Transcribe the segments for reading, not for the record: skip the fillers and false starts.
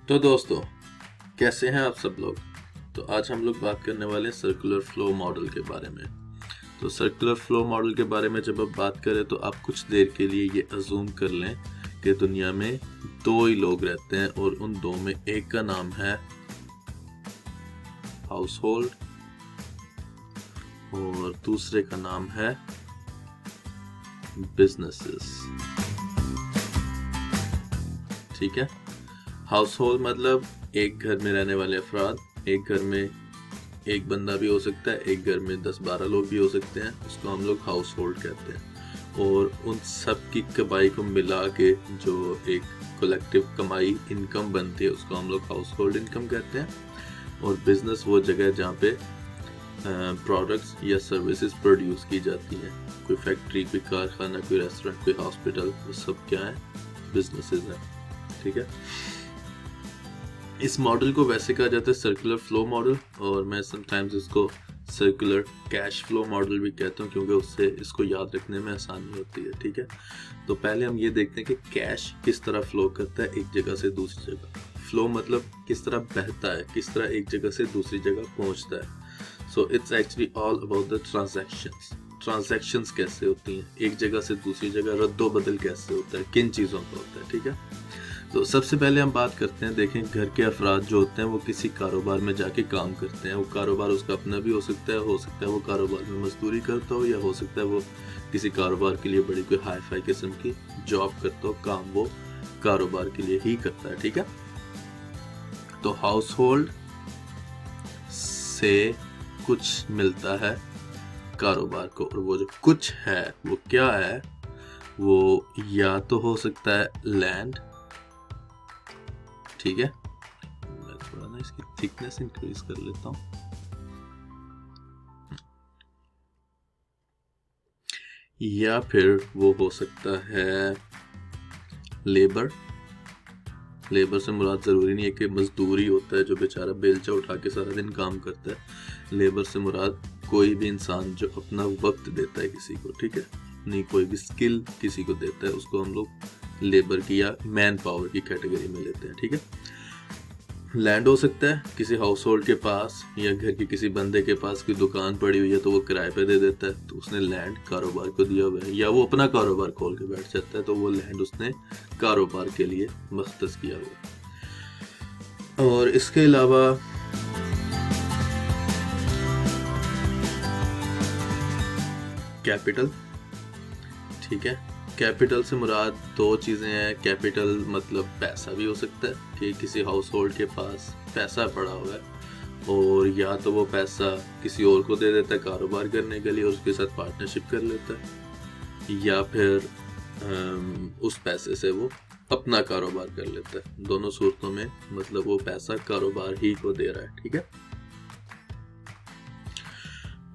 तो दोस्तों, कैसे हैं आप सब लोग। तो आज हम लोग बात करने वाले हैं सर्कुलर फ्लो मॉडल के बारे में। तो सर्कुलर फ्लो मॉडल के बारे में जब आप बात करें तो आप कुछ देर के लिए ये अजूम कर लें कि दुनिया में दो ही लोग रहते हैं और उन दो में एक का नाम है हाउस होल्ड और दूसरे का नाम है बिजनेसेस। ठीक है। हाउस होल्ड मतलब एक घर में रहने वाले अफराद। एक घर में एक बंदा भी हो सकता है, एक घर में 10-12 लोग भी हो सकते हैं, उसको हम लोग हाउस होल्ड कहते हैं। और उन सब की कमाई को मिला के जो एक कलेक्टिव कमाई इनकम बनती है उसको हम लोग हाउस होल्ड इनकम कहते हैं। और बिजनेस वो जगह है जहाँ पे प्रोडक्ट्स या सर्विसेज प्रोड्यूस की जाती हैं। कोई फैक्ट्री, कोई कारखाना, कोई रेस्टोरेंट, कोई हॉस्पिटल, वो सब क्या है? बिजनेसेस हैं। ठीक है। इस मॉडल को वैसे कहा जाता है सर्कुलर फ्लो मॉडल, और मैं समटाइम्स इसको सर्कुलर कैश फ्लो मॉडल भी कहता हूँ क्योंकि उससे इसको याद रखने में आसानी होती है। ठीक है। तो पहले हम ये देखते हैं कि कैश किस तरह फ्लो करता है एक जगह से दूसरी जगह। फ्लो मतलब किस तरह बहता है, किस तरह एक जगह से दूसरी जगह पहुंचता है। So it's actually all about the transactions कैसे होती हैं, एक जगह से दूसरी जगह रद्दो बदल कैसे होता है, किन चीज़ों का होता है। ठीक है। तो सबसे पहले हम बात करते हैं, देखें घर के अफराद जो होते हैं वो किसी कारोबार में जाके काम करते हैं। वो कारोबार उसका अपना भी हो सकता है वो कारोबार में मजदूरी करता हो, या हो सकता है वो किसी कारोबार के लिए बड़ी कोई हाई फाई किस्म की जॉब करता हो। काम वो कारोबार के लिए ही करता है। ठीक है। तो हाउस होल्ड से कुछ मिलता है कारोबार को, और वो जो कुछ है वो क्या है? वो या तो हो सकता है लैंड। ठीक है। मैं थोड़ा ना इसकी थिकनेस इंक्रीज कर लेता हूँ। या फिर वो हो सकता है लेबर से मुराद जरूरी नहीं है कि मजदूरी होता है जो बेचारा बेलचा उठा के सारा दिन काम करता है। लेबर से मुराद कोई भी इंसान जो अपना वक्त देता है किसी को। ठीक है। नहीं, कोई भी स्किल किसी को देता है उसको हम लोग लेबर की या मैन पावर की कैटेगरी में लेते हैं। ठीक है। लैंड हो सकता है किसी हाउस होल्ड के पास, या घर के किसी बंदे के पास कोई दुकान पड़ी हुई है तो वो किराए पे दे देता है, तो उसने लैंड कारोबार को दिया हुआ है। या वो अपना कारोबार खोल के बैठ जाता है तो वो लैंड उसने कारोबार के लिए मख्तस किया हुआ है। और इसके अलावा कैपिटल। ठीक है। कैपिटल से मुराद दो चीज़ें हैं। कैपिटल मतलब पैसा भी हो सकता है कि किसी हाउस होल्ड के पास पैसा पड़ा हुआ है, और या तो वो पैसा किसी और को दे देता है कारोबार करने के लिए और उसके साथ पार्टनरशिप कर लेता है, या फिर उस पैसे से वो अपना कारोबार कर लेता है। दोनों सूरतों में मतलब वो पैसा कारोबार ही को दे रहा है। ठीक है।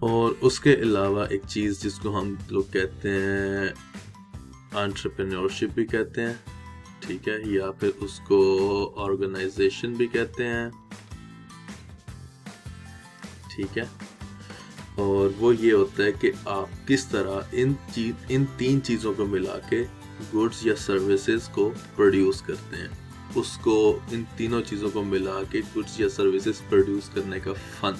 और उसके अलावा एक चीज़ जिसको हम लोग कहते हैं एंटरप्रेन्योरशिप भी कहते हैं। ठीक है। या फिर उसको ऑर्गेनाइजेशन भी कहते हैं। ठीक है। और वो ये होता है कि आप किस तरह इन तीन चीज़ों को मिला के गुड्स या सर्विसेज को प्रोड्यूस करते हैं। उसको इन तीनों चीज़ों को मिला के गुड्स या सर्विसेज प्रोड्यूस करने का फन,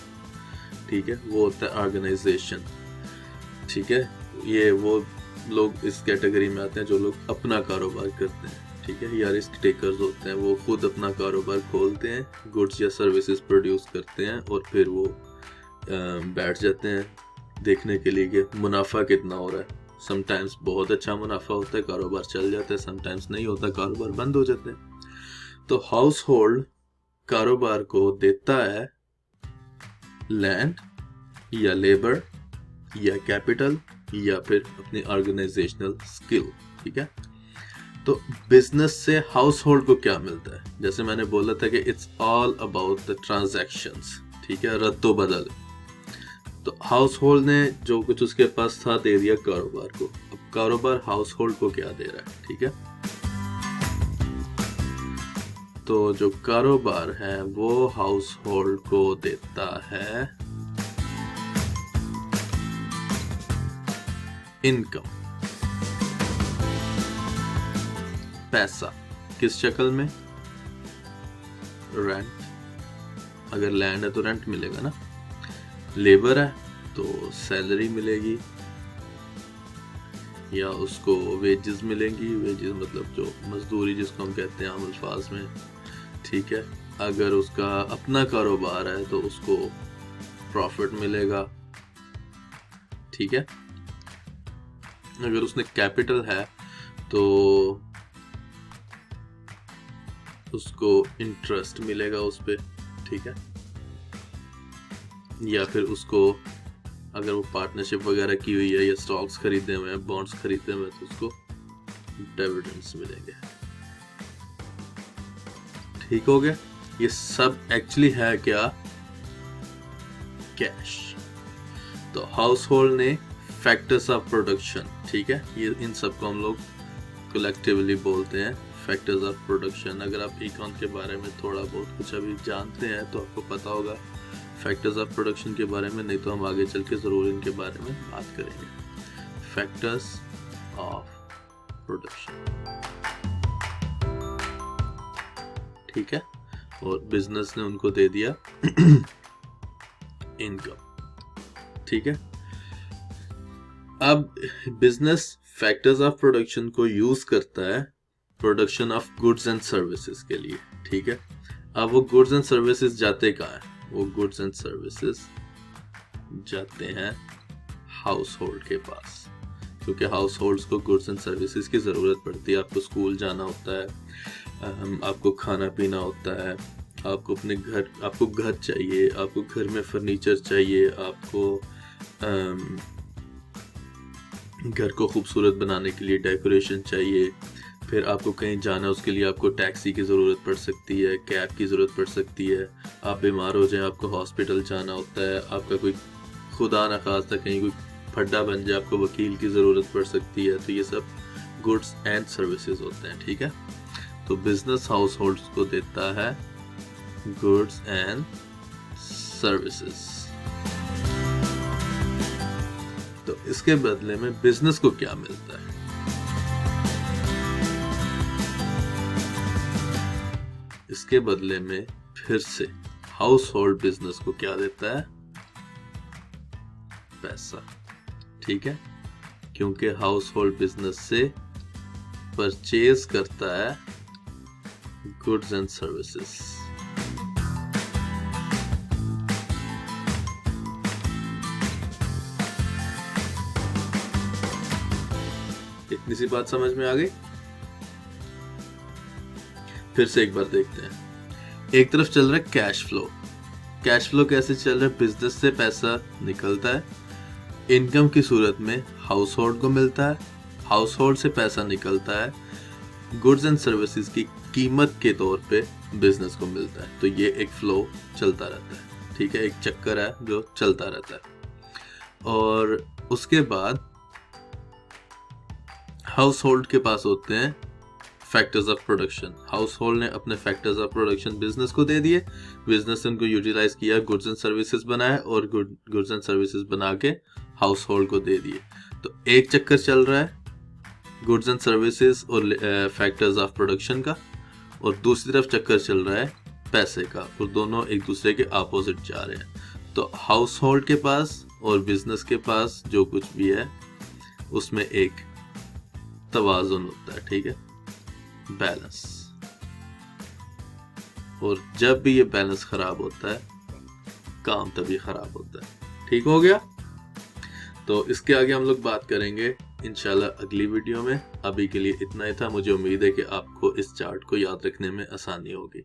ठीक है, वो होता है ऑर्गेनाइजेशन। ठीक है। ये वो लोग इस कैटेगरी में आते हैं जो लोग अपना कारोबार करते हैं। ठीक है। या रिस्क टेकर्स होते हैं, वो खुद अपना कारोबार खोलते हैं, गुड्स या सर्विसेज प्रोड्यूस करते हैं और फिर वो बैठ जाते हैं देखने के लिए कि मुनाफा कितना हो रहा है। समटाइम्स बहुत अच्छा मुनाफा होता है, कारोबार चल जाता है, समटाइम्स नहीं होता, कारोबार बंद हो जाते हैं। तो हाउस होल्ड कारोबार को देता है लैंड या लेबर या कैपिटल या फिर अपनी ऑर्गेनाइजेशनल स्किल। ठीक है। तो बिजनेस से हाउस होल्ड को क्या मिलता है? जैसे मैंने बोला था कि it's all about the transactions. ठीक है, रद्दो बदल। तो हाउस होल्ड ने जो कुछ उसके पास था दे दिया कारोबार को। अब कारोबार हाउस होल्ड को क्या दे रहा है? ठीक है। तो जो कारोबार है वो हाउस होल्ड को देता है इनकम, पैसा। किस शक्ल में? रेंट, अगर लैंड है तो रेंट मिलेगा ना, लेबर है तो सैलरी मिलेगी या उसको वेजेस मिलेंगी, वेजेस मतलब जो मजदूरी जिसको हम कहते हैं आम अल्फाज में, ठीक है। अगर उसका अपना कारोबार है तो उसको प्रॉफिट मिलेगा, ठीक है। अगर उसने कैपिटल है तो उसको इंटरेस्ट मिलेगा उस पे, ठीक है। या फिर उसको अगर वो पार्टनरशिप वगैरह की हुई है या स्टॉक्स खरीदे हुए हैं, बॉन्ड्स खरीदे हुए हैं तो उसको डिविडेंड्स मिलेंगे, ठीक हो गया। ये सब एक्चुअली है क्या, कैश। तो हाउस होल्ड ने फैक्टर्स ऑफ प्रोडक्शन, ठीक है, ये इन सबको हम लोग कलेक्टिवली बोलते हैं फैक्टर्स ऑफ प्रोडक्शन। अगर आप इकोन के बारे में थोड़ा बहुत कुछ अभी जानते हैं तो आपको पता होगा फैक्टर्स ऑफ प्रोडक्शन के बारे में, नहीं तो हम आगे चल के ज़रूर इनके बारे में बात करेंगे। फैक्टर्स ऑफ प्रोडक्शन, ठीक है। और बिजनेस ने उनको दे दिया इनकम, ठीक है। अब बिजनेस फैक्टर्स ऑफ प्रोडक्शन को यूज करता है production of goods and services के लिए, ठीक है। अब वो गुड्स एंड सर्विसेज जाते कहाँ हैं, वो गुड्स एंड सर्विसेज जाते हैं हाउस होल्ड के पास, क्योंकि हाउस होल्ड्स को गुड्स एंड सर्विसेज की ज़रूरत पड़ती है। आपको स्कूल जाना होता है, आपको खाना पीना होता है, आपको अपने घर, आपको घर चाहिए, आपको घर में फर्नीचर चाहिए, आपको घर को खूबसूरत बनाने के लिए डेकोरेशन चाहिए, फिर आपको कहीं जाना है उसके लिए आपको टैक्सी की ज़रूरत पड़ सकती है, कैब की ज़रूरत पड़ सकती है, आप बीमार हो जाए आपको हॉस्पिटल जाना होता है, आपका कोई खुदा न खास्ता कहीं कोई फड्डा बन जाए आपको वकील की ज़रूरत पड़ सकती है। तो ये सब गुड्स एंड सर्विसेज होते हैं, ठीक है। तो बिजनेस हाउस होल्ड्स को देता है गुड्स एंड सर्विसेज। तो इसके बदले में बिजनेस को क्या मिलता है, इसके बदले में फिर से हाउस होल्ड बिजनेस को क्या देता है, पैसा, ठीक है। क्योंकि हाउस होल्ड बिजनेस से परचेज करता है गुड्स एंड सर्विसेज। इतनी सी बात समझ में आ गई। फिर से एक बार देखते हैं। एक तरफ चल रहा है कैश फ्लो। कैश फ्लो कैसे चल रहा है, बिजनेस से पैसा निकलता है, इनकम की सूरत में हाउस होल्ड को मिलता है, हाउस होल्ड से पैसा निकलता है, गुड्स एंड सर्विसेज की कीमत के तौर पे बिजनेस को मिलता है। तो ये एक फ्लो चलता रहता है, ठीक है, एक चक्कर है जो चलता रहता है। और उसके बाद हाउस होल्ड के पास होते हैं factors of production. House hold ने अपने फैक्टर्स ऑफ प्रोडक्शन बिजनेस को दे दिए, बिजनेस ने उनको यूटिलाइज किया, गुड्स एंड सर्विसेज बनाया और गुड्स एंड सर्विसेज बना के हाउस होल्ड को दे दिए। तो एक चक्कर चल रहा है गुड्स एंड सर्विसेज और फैक्टर्स ऑफ प्रोडक्शन का, और दूसरी तरफ चक्कर चल रहा है पैसे का, और दोनों एक दूसरे के अपोजिट जा रहे हैं। तो हाउस होल्ड के पास और बिजनेस के पास जो कुछ भी है उसमें एक तवाज़ुन होता है, ठीक है, बैलेंस। और जब भी ये बैलेंस खराब होता है काम तभी खराब होता है, ठीक हो गया। तो इसके आगे हम लोग बात करेंगे इंशाल्लाह अगली वीडियो में। अभी के लिए इतना ही था। मुझे उम्मीद है कि आपको इस चार्ट को याद रखने में आसानी होगी।